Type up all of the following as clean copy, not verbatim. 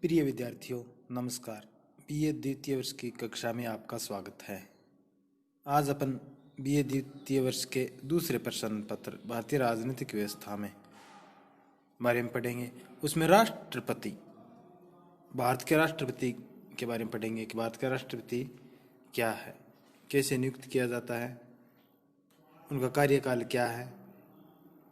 प्रिय विद्यार्थियों, नमस्कार। बीए द्वितीय वर्ष की कक्षा में आपका स्वागत है। आज अपन बीए द्वितीय वर्ष के दूसरे प्रश्न पत्र भारतीय राजनीतिक व्यवस्था में बारे में पढ़ेंगे। उसमें राष्ट्रपति, भारत के राष्ट्रपति के बारे में पढ़ेंगे कि भारत का राष्ट्रपति क्या है, कैसे नियुक्त किया जाता है, उनका कार्यकाल क्या है,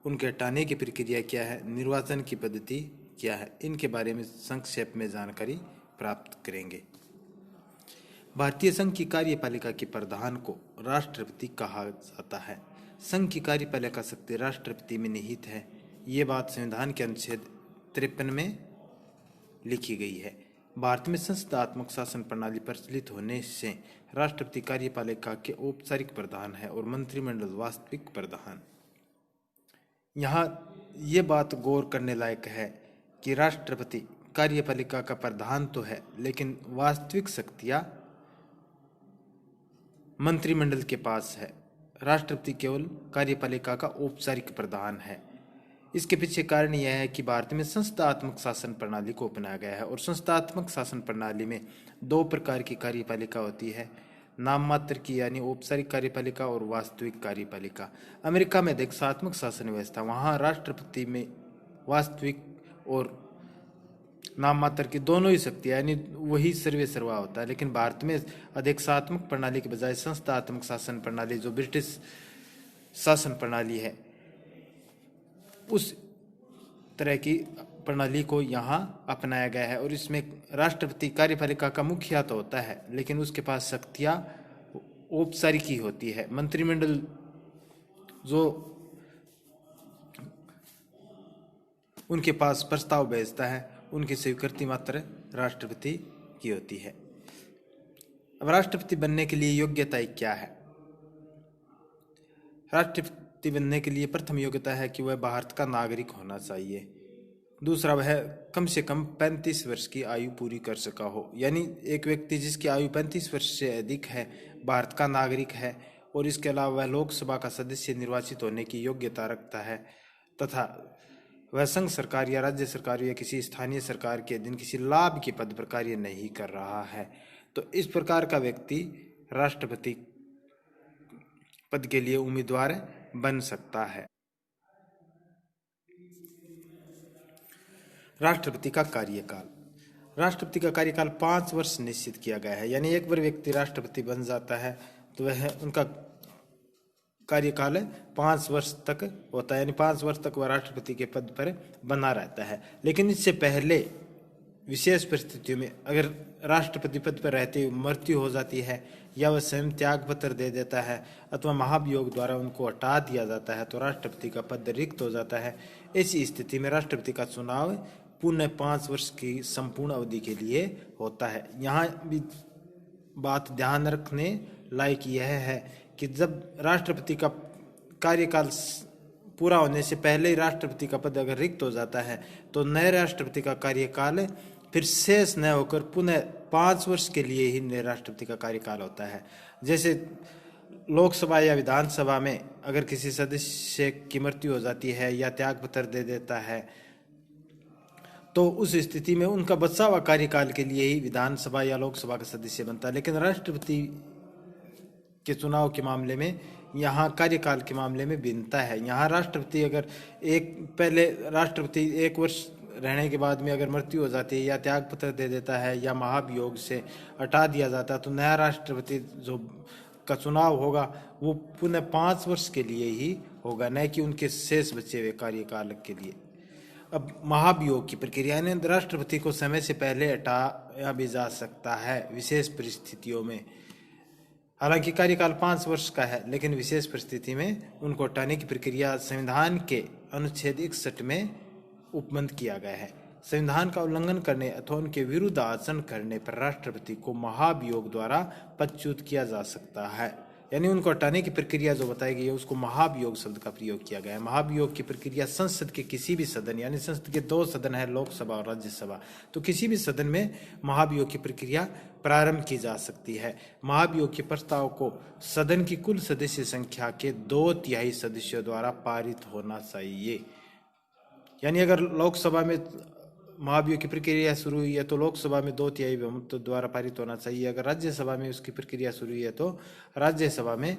उनके हटाने की प्रक्रिया क्या है, निर्वाचन की पद्धति क्या है, इनके बारे में संक्षेप में जानकारी प्राप्त करेंगे। भारतीय संघ की कार्यपालिका के प्रधान को राष्ट्रपति कहा जाता है। संघ की कार्यपालिका शक्ति राष्ट्रपति में निहित है। ये बात संविधान के अनुच्छेद 53 में लिखी गई है। भारत में संसदात्मक शासन प्रणाली प्रचलित होने से राष्ट्रपति कार्यपालिका के औपचारिक प्रधान है और मंत्रिमंडल वास्तविक प्रधान। यहाँ ये बात गौर करने लायक है कि राष्ट्रपति कार्यपालिका का प्रधान तो है, लेकिन वास्तविक शक्तियां मंत्रिमंडल के पास है। राष्ट्रपति केवल कार्यपालिका का औपचारिक प्रधान है। इसके पीछे कारण यह है कि भारत में संसदात्मक शासन प्रणाली को अपनाया गया है और संसदात्मक शासन प्रणाली में दो प्रकार की कार्यपालिका होती है, नाम मात्र की यानी औपचारिक कार्यपालिका और वास्तविक कार्यपालिका। अमेरिका में अध्यक्षात्मक शासन व्यवस्था, वहाँ राष्ट्रपति में वास्तविक और नाम मात्र की दोनों ही शक्ति यानी वही सर्वे सर्वा होता है। लेकिन भारत में अध्यक्षात्मक प्रणाली के बजाय संसदात्मक शासन प्रणाली, जो ब्रिटिश शासन प्रणाली है, उस तरह की प्रणाली को यहाँ अपनाया गया है। और इसमें राष्ट्रपति कार्यपालिका का मुखिया तो होता है, लेकिन उसके पास शक्तियाँ औपचारिक ही होती है। मंत्रिमंडल जो उनके पास प्रस्ताव भेजता है, उनकी स्वीकृति मात्र राष्ट्रपति की होती है। अब राष्ट्रपति बनने के लिए योग्यताएं क्या है? राष्ट्रपति बनने के लिए प्रथम योग्यता है कि वह भारत का नागरिक होना चाहिए। दूसरा, वह कम से कम 35 वर्ष की आयु पूरी कर सका हो, यानी एक व्यक्ति जिसकी आयु 35 वर्ष से अधिक है भारत का नागरिक है। और इसके अलावा वह लोकसभा का सदस्य निर्वाचित होने की योग्यता रखता है तथा वह संघ सरकार या राज्य सरकार या किसी स्थानीय सरकार के अधीन किसी लाभ के पद पर कार्य नहीं कर रहा है। तो इस प्रकार का व्यक्ति राष्ट्रपति पद के लिए उम्मीदवार बन सकता है। राष्ट्रपति का कार्यकाल, राष्ट्रपति का कार्यकाल 5 वर्ष निश्चित किया गया है। यानी एक बार व्यक्ति राष्ट्रपति बन जाता है तो वह उनका कार्यकाल 5 वर्ष तक होता है, यानी 5 वर्ष तक वह राष्ट्रपति के पद पर बना रहता है। लेकिन इससे पहले विशेष परिस्थितियों में अगर राष्ट्रपति पद पर रहते हुए मृत्यु हो जाती है या वह स्वयं त्याग पत्र दे देता है अथवा महाभियोग द्वारा उनको हटा दिया जाता है तो राष्ट्रपति का पद रिक्त हो जाता है। ऐसी स्थिति में राष्ट्रपति का चुनाव पुनः 5 वर्ष की संपूर्ण अवधि के लिए होता है। यहाँ भी बात ध्यान रखने लायक यह है कि जब राष्ट्रपति का कार्यकाल पूरा होने से पहले ही राष्ट्रपति का पद अगर रिक्त हो जाता है तो नए राष्ट्रपति का कार्यकाल फिर शेष न होकर पुनः 5 वर्ष के लिए ही नए राष्ट्रपति का कार्यकाल होता है। जैसे लोकसभा या विधानसभा में अगर किसी सदस्य की मृत्यु हो जाती है या त्याग पत्र दे देता है तो उस स्थिति में उनका बचा हुआ कार्यकाल के लिए ही विधानसभा या लोकसभा का सदस्य बनता है। लेकिन राष्ट्रपति के चुनाव के मामले में यहाँ कार्यकाल के मामले में भिन्नता है। यहाँ राष्ट्रपति अगर पहले राष्ट्रपति 1 वर्ष रहने के बाद में अगर मृत्यु हो जाती है या त्याग पत्र दे देता है या महाभियोग से हटा दिया जाता है तो नया राष्ट्रपति जो का चुनाव होगा वो पुनः 5 वर्ष के लिए ही होगा, न कि उनके शेष बचे हुए कार्यकाल के लिए। अब महाभियोग की प्रक्रिया ने राष्ट्रपति को समय से पहले हटाया भी जा सकता है विशेष परिस्थितियों में। हालांकि कार्यकाल 5 वर्ष का है, लेकिन विशेष परिस्थिति में उनको हटाने की प्रक्रिया संविधान के अनुच्छेद 61 में उपबंध किया गया है। संविधान का उल्लंघन करने अथवा उनके विरुद्ध आचरण करने पर राष्ट्रपति को महाभियोग द्वारा पदच्युत किया जा सकता है। यानी उनको हटाने की प्रक्रिया जो बताई गई है उसको महाभियोग शब्द का प्रयोग किया गया है। महाभियोग की प्रक्रिया संसद के किसी भी सदन, यानी संसद के 2 सदन है, लोकसभा और राज्यसभा, तो किसी भी सदन में महाभियोग की प्रक्रिया प्रारंभ की जा सकती है। महाभियोग के प्रस्ताव को सदन की कुल सदस्य संख्या के 2/3 सदस्यों द्वारा पारित होना चाहिए। यानी अगर लोकसभा में महाभियोग की प्रक्रिया शुरू हुई है तो लोकसभा में 2/3 बहुमत द्वारा पारित होना चाहिए। अगर राज्यसभा में उसकी प्रक्रिया शुरू हुई है तो राज्यसभा में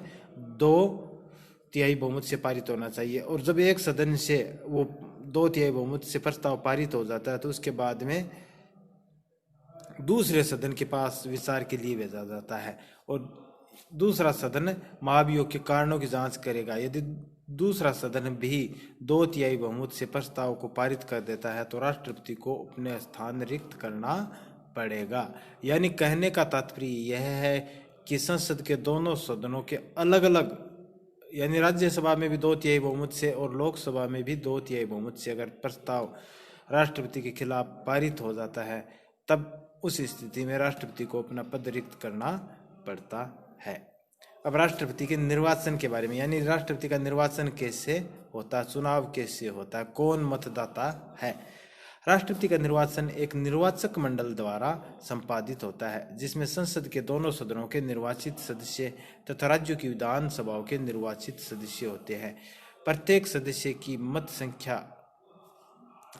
2/3 बहुमत से पारित होना चाहिए। और जब एक सदन से वो 2/3 बहुमत से प्रस्ताव पारित हो जाता है तो उसके बाद में दूसरे सदन के पास विचार के लिए भेजा जाता है और दूसरा सदन महाभियोग के कारणों की जांच करेगा। यदि दूसरा सदन भी 2/3 बहुमत से प्रस्ताव को पारित कर देता है तो राष्ट्रपति को अपने स्थान रिक्त करना पड़ेगा। यानी कहने का तात्पर्य यह है कि संसद के दोनों सदनों के अलग अलग, यानी राज्यसभा में भी 2/3 बहुमत से और लोकसभा में भी 2/3 बहुमत से अगर प्रस्ताव राष्ट्रपति के खिलाफ पारित हो जाता है तब उस स्थिति में राष्ट्रपति को अपना पद रिक्त करना पड़ता है। अब राष्ट्रपति के निर्वाचन के बारे में, यानी राष्ट्रपति का निर्वाचन कैसे होता है, चुनाव कैसे होता है, कौन मतदाता है। राष्ट्रपति का निर्वाचन एक निर्वाचक मंडल द्वारा संपादित होता है जिसमें संसद के दोनों सदनों के निर्वाचित सदस्य तथा राज्यों की विधानसभाओं के निर्वाचित सदस्य होते हैं। प्रत्येक सदस्य की मत संख्या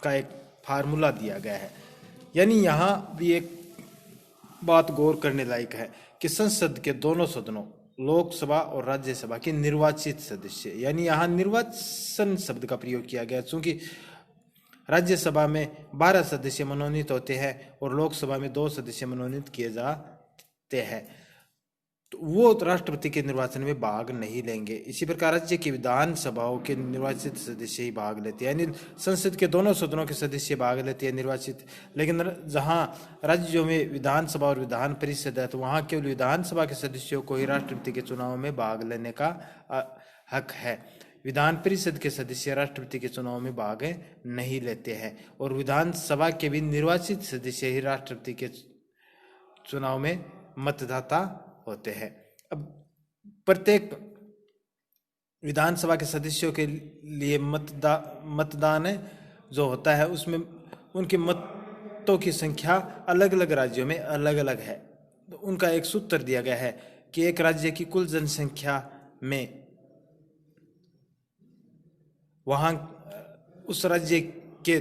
का एक फार्मूला दिया गया है। यानी यहाँ भी एक बात गौर करने लायक है कि संसद के दोनों सदनों लोकसभा और राज्यसभा के निर्वाचित सदस्य, यानी यहाँ निर्वाचन शब्द का प्रयोग किया गया क्योंकि राज्यसभा में 12 सदस्य मनोनीत होते हैं और लोकसभा में 2 सदस्य मनोनीत किए जाते हैं, तो वो राष्ट्रपति के निर्वाचन में भाग नहीं लेंगे। इसी प्रकार राज्य की विधानसभाओं के निर्वाचित सदस्य ही भाग लेते हैं, यानी संसद के दोनों सदनों के सदस्य भाग लेते हैं निर्वाचित। लेकिन जहां राज्यों में विधानसभा और विधान परिषद है तो वहां केवल विधानसभा के सदस्यों को ही राष्ट्रपति के चुनाव में भाग लेने का हक है। विधान परिषद के सदस्य राष्ट्रपति के चुनाव में भाग नहीं लेते हैं और विधानसभा के भी निर्वाचित सदस्य ही राष्ट्रपति के चुनाव में मतदाता होते हैं। अब प्रत्येक विधानसभा के सदस्यों के लिए मतदान जो होता है उसमें उनके मतों की संख्या अलग अलग राज्यों में अलग अलग है। तो उनका एक सूत्र दिया गया है कि एक राज्य की कुल जनसंख्या में वहाँ उस राज्य के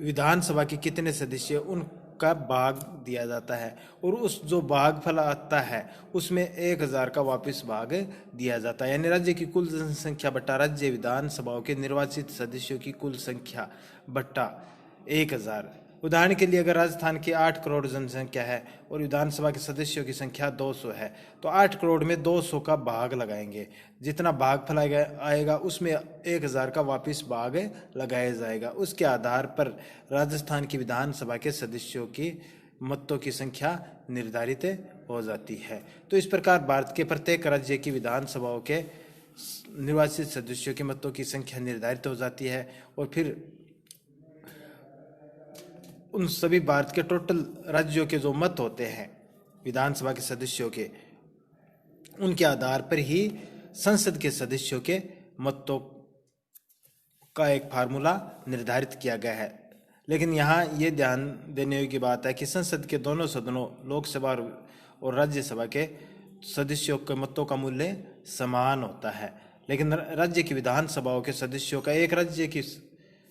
विधानसभा के कितने सदस्य उनका भाग दिया जाता है और उस जो भागफल आता है उसमें 1000 का वापस भाग दिया जाता है। यानी राज्य की कुल जनसंख्या बट्टा राज्य विधानसभाओं के निर्वाचित सदस्यों की कुल संख्या बट्टा 1000। उदाहरण के लिए अगर राजस्थान की 8 करोड़ जनसंख्या है और विधानसभा के सदस्यों की संख्या 200 है तो 8 करोड़ में 200 का भाग लगाएंगे। जितना भाग फैलाएगा आएगा उसमें 1000 का वापस भाग लगाया जाएगा। उसके आधार पर राजस्थान की विधानसभा के सदस्यों की मतों की संख्या निर्धारित हो जाती है। तो इस प्रकार भारत के प्रत्येक राज्य की विधानसभाओं के निर्वाचित सदस्यों की मतों की संख्या निर्धारित हो जाती है और फिर उन सभी भारत के टोटल राज्यों के जो मत होते हैं विधानसभा के सदस्यों के, उनके आधार पर ही संसद के सदस्यों के मतों का एक फार्मूला निर्धारित किया गया है। लेकिन यहाँ ये ध्यान देने योग्य बात है कि संसद के दोनों सदनों लोकसभा और राज्यसभा के सदस्यों के मतों का मूल्य समान होता है। लेकिन राज्य की विधानसभाओं के सदस्यों का, एक राज्य की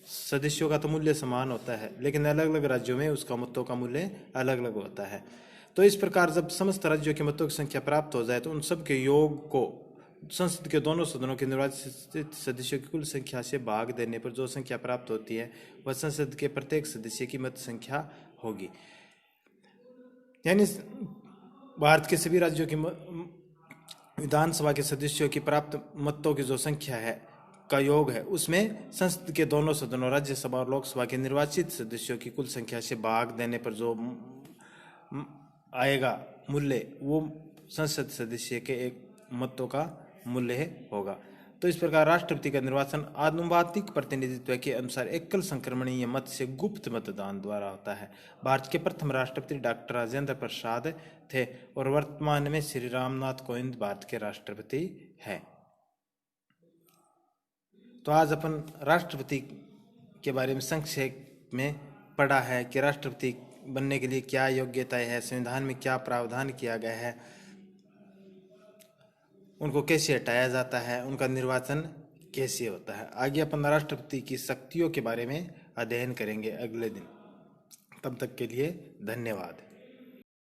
सदस्यों का तो मूल्य समान होता है लेकिन अलग अलग राज्यों में उसका मतों का मूल्य अलग अलग होता है। तो इस प्रकार जब समस्त राज्यों के मतों की संख्या प्राप्त हो जाए तो उन सब के योग को संसद के दोनों सदनों के निर्वाचित सदस्यों की कुल संख्या से भाग देने पर जो संख्या प्राप्त होती है वह संसद के प्रत्येक सदस्य की मत संख्या होगी। यानी भारत के सभी राज्यों की विधानसभा के सदस्यों की प्राप्त मतों की जो संख्या है का योग है उसमें संसद के दोनों सदनों राज्यसभा और लोकसभा के निर्वाचित सदस्यों की कुल संख्या से भाग देने पर जो आएगा मूल्य वो संसद सदस्य के एक मतों का मूल्य होगा। तो इस प्रकार राष्ट्रपति का निर्वाचन आनुपातिक प्रतिनिधित्व के अनुसार एकल संक्रमणीय मत से गुप्त मतदान द्वारा होता है। भारत के प्रथम राष्ट्रपति डॉक्टर राजेंद्र प्रसाद थे और वर्तमान में श्री रामनाथ कोविंद भारत के राष्ट्रपति हैं। तो आज अपन राष्ट्रपति के बारे में संक्षेप में पढ़ा है कि राष्ट्रपति बनने के लिए क्या योग्यताएं है, संविधान में क्या प्रावधान किया गया है, उनको कैसे हटाया जाता है, उनका निर्वाचन कैसे होता है। आगे अपन राष्ट्रपति की शक्तियों के बारे में अध्ययन करेंगे अगले दिन। तब तक के लिए धन्यवाद।